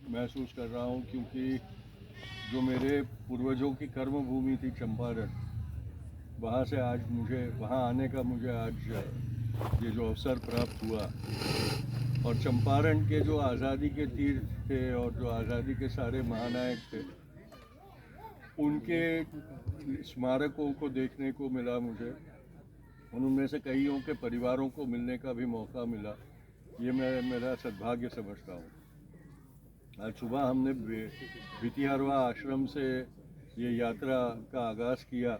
महसूस कर रहा हूँ, क्योंकि जो मेरे पूर्वजों की कर्म भूमि थी चंपारण, वहाँ से आज मुझे वहाँ आने का आज ये जो अवसर प्राप्त हुआ, और चंपारण के जो आज़ादी के तीर थे और जो आज़ादी के सारे महानायक थे, उनके स्मारकों को देखने को मिला मुझे। उनमें से कईयों के परिवारों को मिलने का भी मौका मिला। ये मैं मेरा सद्भाग्य समझता हूँ। आज सुबह हमने भितिहरवा आश्रम से ये यात्रा का आगाज़ किया।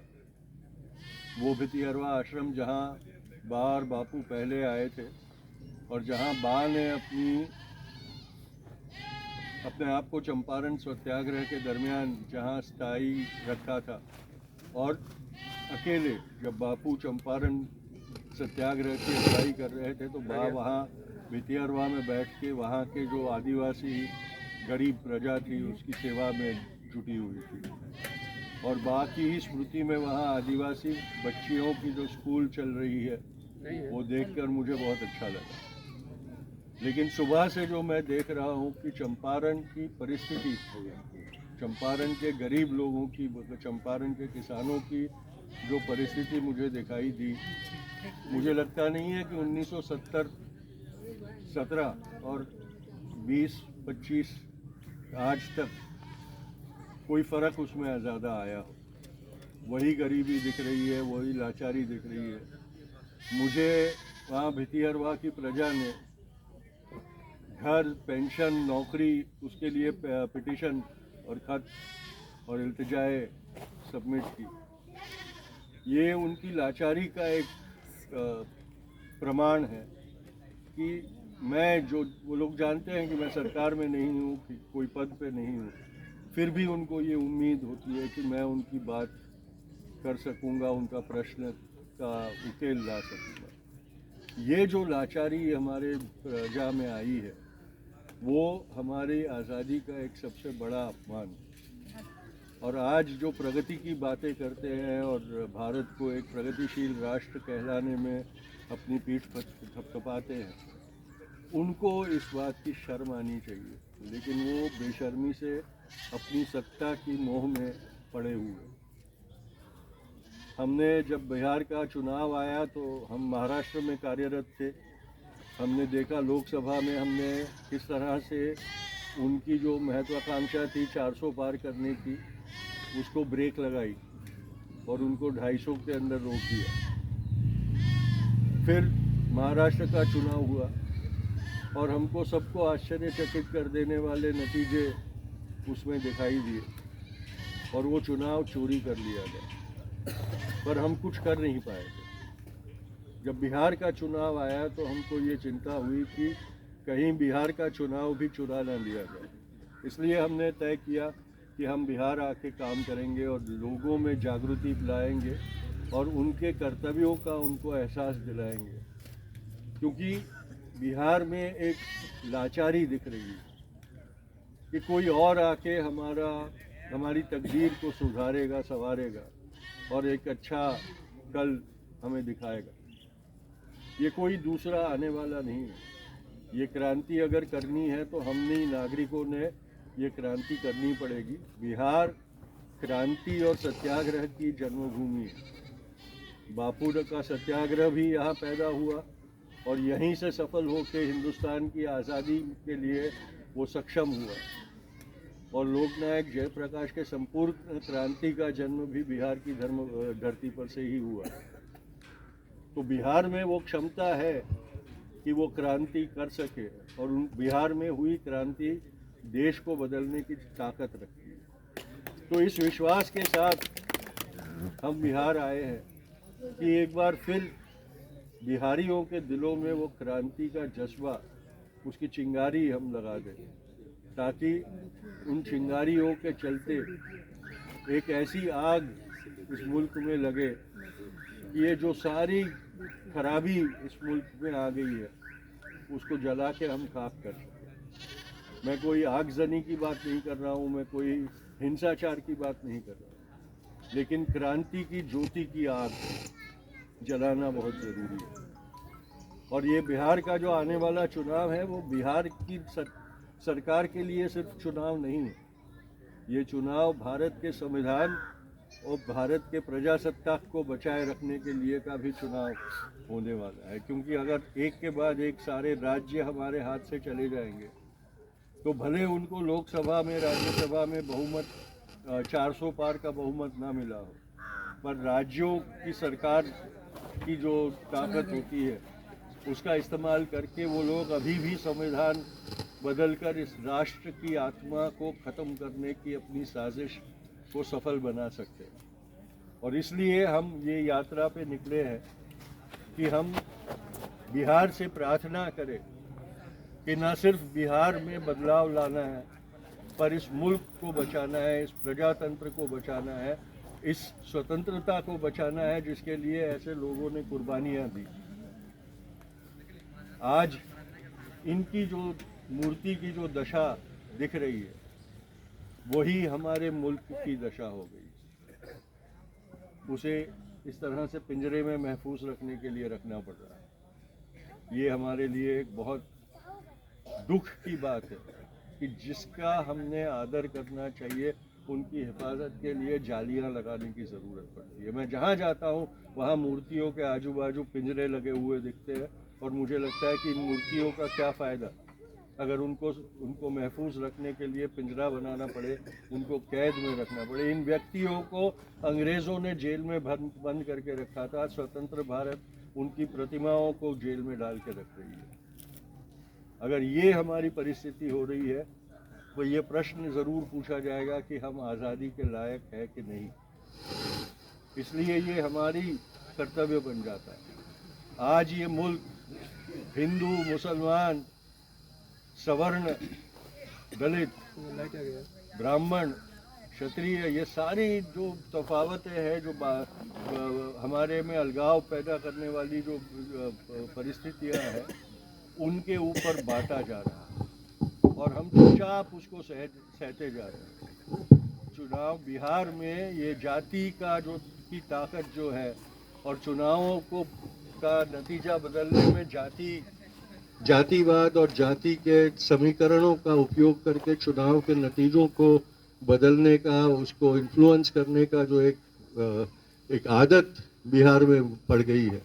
वो भितिहरवा आश्रम जहाँ बा और बापू पहले आए थे, और जहाँ बा ने अपने आप को चंपारण सत्याग्रह के दरमियान जहाँ स्थायी रखा था, और अकेले जब बापू चंपारण सत्याग्रह की अगुवाई कर रहे थे तो बा वहाँ भितिहरवा में बैठ के वहाँ के जो आदिवासी गरीब प्रजा थी उसकी सेवा में जुटी हुई थी। और बा की ही स्मृति में वहाँ आदिवासी बच्चियों की जो स्कूल चल रही है वो देखकर मुझे बहुत अच्छा लगा। लेकिन सुबह से जो मैं देख रहा हूँ कि चंपारण की परिस्थिति, चंपारण के गरीब लोगों की, चंपारण के किसानों की जो परिस्थिति मुझे दिखाई दी, मुझे लगता नहीं है कि 1917 और 20-25 आज तक कोई फ़र्क उसमें ज़्यादा आया हो। वही गरीबी दिख रही है, वही लाचारी दिख रही है। मुझे वहाँ भितिहरवा की प्रजा ने घर, पेंशन, नौकरी, उसके लिए पिटीशन और खत और इल्तिजाए सबमिट की। ये उनकी लाचारी का एक प्रमाण है कि वो लोग जानते हैं कि मैं सरकार में नहीं हूँ, कि कोई पद पे नहीं हूँ, फिर भी उनको ये उम्मीद होती है कि मैं उनकी बात कर सकूँगा, उनका प्रश्न का उकेल ला सकूँगा। ये जो लाचारी हमारे प्रजा में आई है वो हमारी आज़ादी का एक सबसे बड़ा अपमान है। और आज जो प्रगति की बातें करते हैं और भारत को एक प्रगतिशील राष्ट्र कहलाने में अपनी पीठ थपथपाते हैं, उनको इस बात की शर्म आनी चाहिए। लेकिन वो बेशर्मी से अपनी सत्ता की मोह में पड़े हुए। हमने जब बिहार का चुनाव आया तो हम महाराष्ट्र में कार्यरत थे। हमने देखा लोकसभा में हमने किस तरह से उनकी जो महत्वाकांक्षा थी 400 पार करने की, उसको ब्रेक लगाई और उनको 250 के अंदर रोक दिया। फिर महाराष्ट्र का चुनाव हुआ और हमको सबको आश्चर्यचकित कर देने वाले नतीजे उसमें दिखाई दिए, और वो चुनाव चोरी कर लिया गया। पर हम कुछ कर नहीं पाए थे। जब बिहार का चुनाव आया तो हमको ये चिंता हुई कि कहीं बिहार का चुनाव भी चुरा ना लिया जाए। इसलिए हमने तय किया कि हम बिहार आके काम करेंगे और लोगों में जागृति लाएंगे और उनके कर्तव्यों का उनको एहसास दिलाएंगे। क्योंकि बिहार में एक लाचारी दिख रही है कि कोई और आके हमारी तकदीर को सुधारेगा, संवारेगा और एक अच्छा कल हमें दिखाएगा। ये कोई दूसरा आने वाला नहीं है। ये क्रांति अगर करनी है तो हमने नागरिकों ने ये क्रांति करनी पड़ेगी। बिहार क्रांति और सत्याग्रह की जन्मभूमि है। बापू का सत्याग्रह भी यहाँ पैदा हुआ और यहीं से सफल होकर हिंदुस्तान की आज़ादी के लिए वो सक्षम हुआ। और लोकनायक जयप्रकाश के संपूर्ण क्रांति का जन्म भी बिहार की धरती पर से ही हुआ। तो बिहार में वो क्षमता है कि वो क्रांति कर सके, और बिहार में हुई क्रांति देश को बदलने की ताकत रखती है। तो इस विश्वास के साथ हम बिहार आए हैं कि एक बार फिर बिहारियों के दिलों में वो क्रांति का जज्बा, उसकी चिंगारी हम लगा दें, ताकि उन चिंगारियों के चलते एक ऐसी आग इस मुल्क में लगे कि ये जो सारी खराबी इस मुल्क में आ गई है उसको जला के हम खाक कर सकें। मैं कोई आगजनी की बात नहीं कर रहा हूँ, मैं कोई हिंसाचार की बात नहीं कर रहा हूँ, लेकिन क्रांति की ज्योति की आग जलाना बहुत ज़रूरी है। और ये बिहार का जो आने वाला चुनाव है वो बिहार की सरकार के लिए सिर्फ चुनाव नहीं है, ये चुनाव भारत के संविधान और भारत के प्रजासत्ताक को बचाए रखने के लिए का भी चुनाव होने वाला है। क्योंकि अगर एक के बाद एक सारे राज्य हमारे हाथ से चले जाएंगे तो भले उनको लोकसभा में, राज्यसभा में बहुमत 400 पार का बहुमत ना मिला हो, पर राज्यों की सरकार की जो ताकत होती है उसका इस्तेमाल करके वो लोग अभी भी संविधान बदलकर इस राष्ट्र की आत्मा को ख़त्म करने की अपनी साजिश को सफल बना सकते हैं। और इसलिए हम ये यात्रा पे निकले हैं कि हम बिहार से प्रार्थना करें कि न सिर्फ बिहार में बदलाव लाना है, पर इस मुल्क को बचाना है, इस प्रजातंत्र को बचाना है, इस स्वतंत्रता को बचाना है जिसके लिए ऐसे लोगों ने कुर्बानियाँ दी। आज इनकी जो मूर्ति की जो दशा दिख रही है वही हमारे मुल्क की दशा हो गई। उसे इस तरह से पिंजरे में महफूज रखने के लिए रखना पड़ रहा है। ये हमारे लिए एक बहुत दुख की बात है कि जिसका हमने आदर करना चाहिए उनकी हिफाजत के लिए जालियां लगाने की ज़रूरत पड़ती है। मैं जहाँ जाता हूँ वहाँ मूर्तियों के आजू बाजू पिंजरे लगे हुए दिखते हैं और मुझे लगता है कि इन मूर्तियों का क्या फ़ायदा अगर उनको महफूज रखने के लिए पिंजरा बनाना पड़े, उनको कैद में रखना पड़े। इन व्यक्तियों को अंग्रेज़ों ने जेल में बंद करके रखा था, स्वतंत्र भारत उनकी प्रतिमाओं को जेल में डाल के रख रही है। अगर ये हमारी परिस्थिति हो रही है तो ये प्रश्न ज़रूर पूछा जाएगा कि हम आज़ादी के लायक है कि नहीं। इसलिए ये हमारी कर्तव्य बन जाता है। आज ये मुल्क हिंदू, मुसलमान, सवर्ण, दलित, ब्राह्मण, क्षत्रिय, ये सारी जो तफावतें हैं, जो हमारे में अलगाव पैदा करने वाली जो परिस्थितियां हैं, उनके ऊपर बांटा जा रहा है और हम चुपचाप उसको सहते जा रहे हैं। चुनाव बिहार में ये जाति का जो की ताकत जो है और चुनावों को का नतीजा बदलने में जातिवाद और जाति के समीकरणों का उपयोग करके चुनाव के नतीजों को बदलने का, उसको इन्फ्लुएंस करने का जो एक आदत बिहार में पड़ गई है,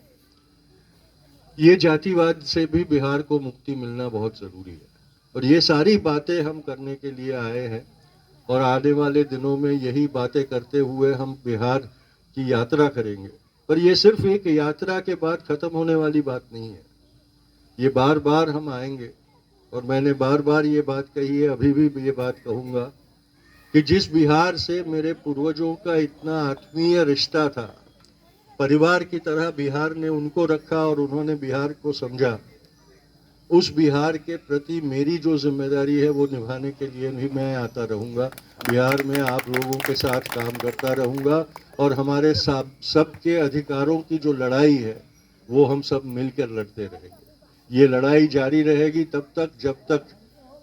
ये जातिवाद से भी बिहार को मुक्ति मिलना बहुत ज़रूरी है। और ये सारी बातें हम करने के लिए आए हैं और आने वाले दिनों में यही बातें करते हुए हम बिहार की यात्रा करेंगे। पर ये सिर्फ एक यात्रा के बाद ख़त्म होने वाली बात नहीं है। ये बार बार हम आएंगे और मैंने बार बार ये बात कही है, अभी भी ये बात कहूँगा कि जिस बिहार से मेरे पूर्वजों का इतना आत्मीय रिश्ता था, परिवार की तरह बिहार ने उनको रखा और उन्होंने बिहार को समझा, उस बिहार के प्रति मेरी जो जिम्मेदारी है वो निभाने के लिए भी मैं आता रहूँगा। बिहार में आप लोगों के साथ काम करता रहूँगा और हमारे सबके अधिकारों की जो लड़ाई है वो हम सब मिलकर लड़ते रहेंगे। ये लड़ाई जारी रहेगी तब तक जब तक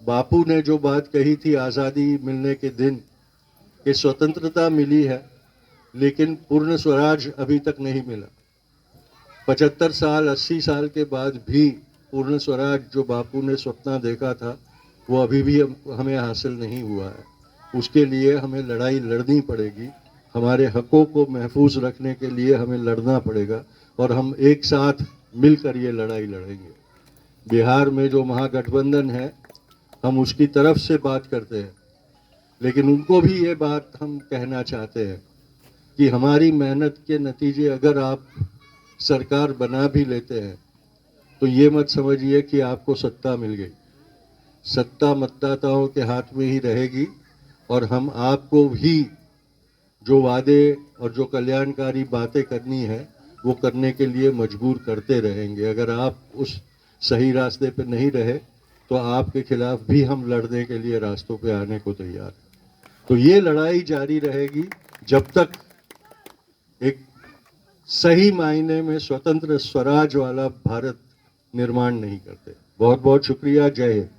बापू ने जो बात कही थी आज़ादी मिलने के दिन कि स्वतंत्रता मिली है लेकिन पूर्ण स्वराज अभी तक नहीं मिला। 75 साल 80 साल के बाद भी पूर्ण स्वराज जो बापू ने सपना देखा था वो अभी भी हमें हासिल नहीं हुआ है। उसके लिए हमें लड़ाई लड़नी पड़ेगी, हमारे हकों को महफूज रखने के लिए हमें लड़ना पड़ेगा और हम एक साथ मिलकर ये लड़ाई लड़ेंगे। बिहार में जो महागठबंधन है हम उसकी तरफ से बात करते हैं, लेकिन उनको भी ये बात हम कहना चाहते हैं कि हमारी मेहनत के नतीजे अगर आप सरकार बना भी लेते हैं तो ये मत समझिए कि आपको सत्ता मिल गई। सत्ता मतदाताओं के हाथ में ही रहेगी और हम आपको भी जो वादे और जो कल्याणकारी बातें करनी है वो करने के लिए मजबूर करते रहेंगे। अगर आप उस सही रास्ते पे नहीं रहे तो आपके खिलाफ भी हम लड़ने के लिए रास्तों पे आने को तैयार हैं। तो ये लड़ाई जारी रहेगी जब तक एक सही मायने में स्वतंत्र स्वराज वाला भारत निर्माण नहीं करते। बहुत बहुत शुक्रिया। जय हिंद।